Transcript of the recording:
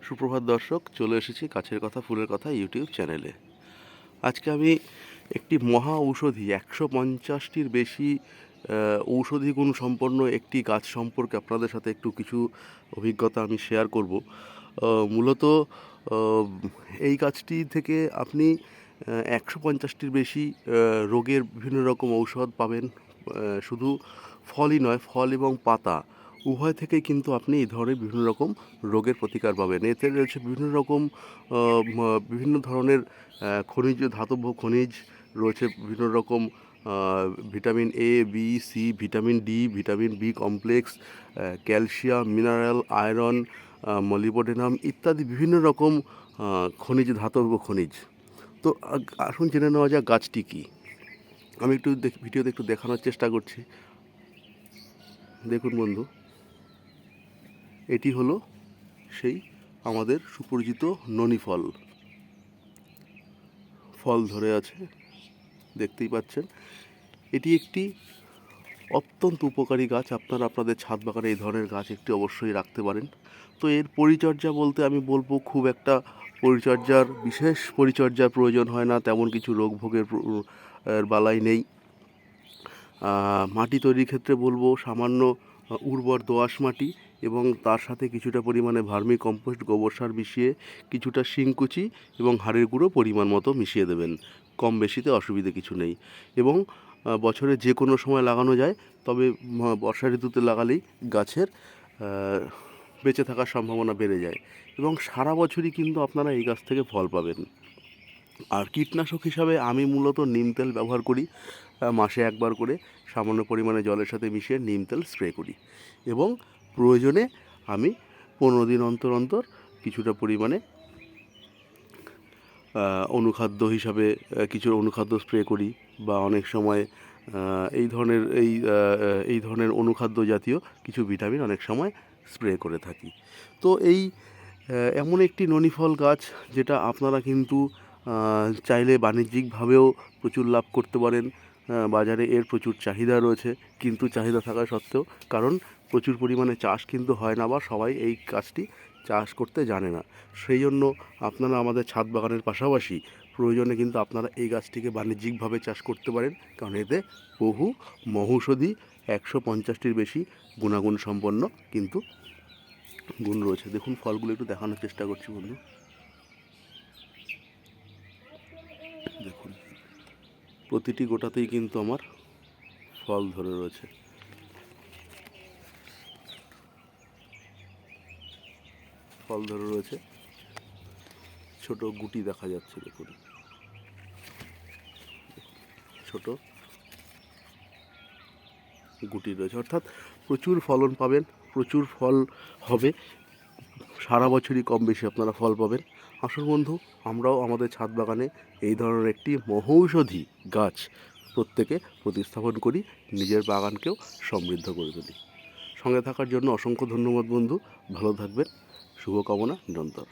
সুপ্রভাত দর্শক, চলে এসেছি গাছের কথা ফুলের কথা ইউটিউব চ্যানেলে। আজকে আমি একটি মহা ঔষধি 150টির বেশি ঔষধি গুণ সম্পন্ন একটি গাছ সম্পর্কে আপনাদের সাথে একটু কিছু অভিজ্ঞতা আমি শেয়ার করব। মূলত এই গাছটি থেকে আপনি 150টির বেশি রোগের বিভিন্ন রকম ঔষধ পাবেন। শুধু ফলই নয়, ফল এবং পাতা উভয় থেকেই কিন্তু আপনি এই ধরনের বিভিন্ন রকম রোগের প্রতিকার পাবেন। এতে রয়েছে বিভিন্ন ধরনের খনিজ, ধাতব খনিজ রয়েছে, বিভিন্ন রকম vitamin A, B, C, vitamin D, vitamin B complex, calcium, mineral, iron, molybdenum ইত্যাদি বিভিন্ন রকম খনিজ, ধাতব খনিজ। তো আসুন জেনে নেওয়া যাক গাছটি কী। আমি একটু ভিডিওতে একটু দেখানোর চেষ্টা করছি। দেখুন বন্ধু, এটি হলো সেই আমাদের সুপরিচিত ননি ফল। ফল ধরে আছে, দেখতেই পাচ্ছেন। এটি একটি অত্যন্ত উপকারী গাছ। আপনারা আপনাদের ছাদ বাগানে এই ধরনের গাছ একটি অবশ্যই রাখতে পারেন। তো এর পরিচর্যা বলতে আমি বলবো, খুব একটা বিশেষ পরিচর্যার প্রয়োজন হয় না, তেমন কিছু রোগ ভোগের বালাই নেই। মাটি তৈরির ক্ষেত্রে বলবো সামান্য উর্বর দোআঁশ মাটি এবং তার সাথে কিছুটা পরিমাণে ভার্মি কম্পোস্ট, গোবর সার মিশিয়ে কিছুটা শিংকুচি এবং হাড়ের গুঁড়ো পরিমাণ মতো মিশিয়ে দেবেন। কম বেশিতে অসুবিধে কিছু নেই। এবং বছরে যে কোনো সময় লাগানো যায়, তবে বর্ষা ঋতুতে লাগালেই গাছের বেঁচে থাকার সম্ভাবনা বেড়ে যায় এবং সারা বছরই কিন্তু আপনারা এই গাছ থেকে ফল পাবেন। আর কীটনাশক হিসাবে আমি মূলত নিম তেল ব্যবহার করি। মাসে একবার করে সামান্য পরিমাণে জলের সাথে মিশিয়ে নিম তেল স্প্রে করি এবং প্রয়োজনে আমি 15 দিন অন্তর অন্তর কিছুটা পরিমাণে অনুখাদ্য হিসাবে কিছু অনুখাদ্য স্প্রে করি, বা অনেক সময় এই ধরনের অনুখাদ্য জাতীয় কিছু ভিটামিন অনেক সময় স্প্রে করে থাকি। তো এই এমন একটি ননি ফল গাছ যেটা আপনারা কিন্তু চাইলে বাণিজ্যিকভাবেও প্রচুর লাভ করতে পারেন। বাজারে এর প্রচুর চাহিদা রয়েছে, কিন্তু চাহিদা থাকা সত্ত্বেও, কারণ প্রচুর পরিমাণে চাষ কিন্তু হয় না, বা সবাই এই গাছটি চাষ করতে জানে না। সেই জন্য আপনারা আমাদের ছাদ বাগানের পাশাপাশি প্রয়োজনে কিন্তু আপনারা এই গাছটিকে বাণিজ্যিকভাবে চাষ করতে পারেন, কারণ এতে বহু মহৌষধি 150টির বেশি গুণাগুণ সম্পন্ন কিন্তু গুণ রয়েছে। দেখুন ফলগুলো একটু দেখানোর চেষ্টা করছি বন্ধু। দেখুন, প্রতিটি গোটাতেই কিন্তু আমার ফল ধরে রয়েছে। ছোট গুটি দেখা যাচ্ছে, দেখুন ছোট গুটি রয়েছে, অর্থাৎ প্রচুর ফলন পাবেন, প্রচুর ফল হবে, সারা বছরই কম বেশি আপনারা ফল পাবেন। আসুন বন্ধু, আমরাও আমাদের ছাদ বাগানে এই ধরনের একটি মহৌষধি গাছ প্রত্যেকে প্রতিস্থাপন করি, নিজের বাগানকেও সমৃদ্ধ করে তুলি। সঙ্গে থাকার জন্য অসংখ্য ধন্যবাদ বন্ধু। ভালো থাকবেন, শুভকামনা নিরন্তর।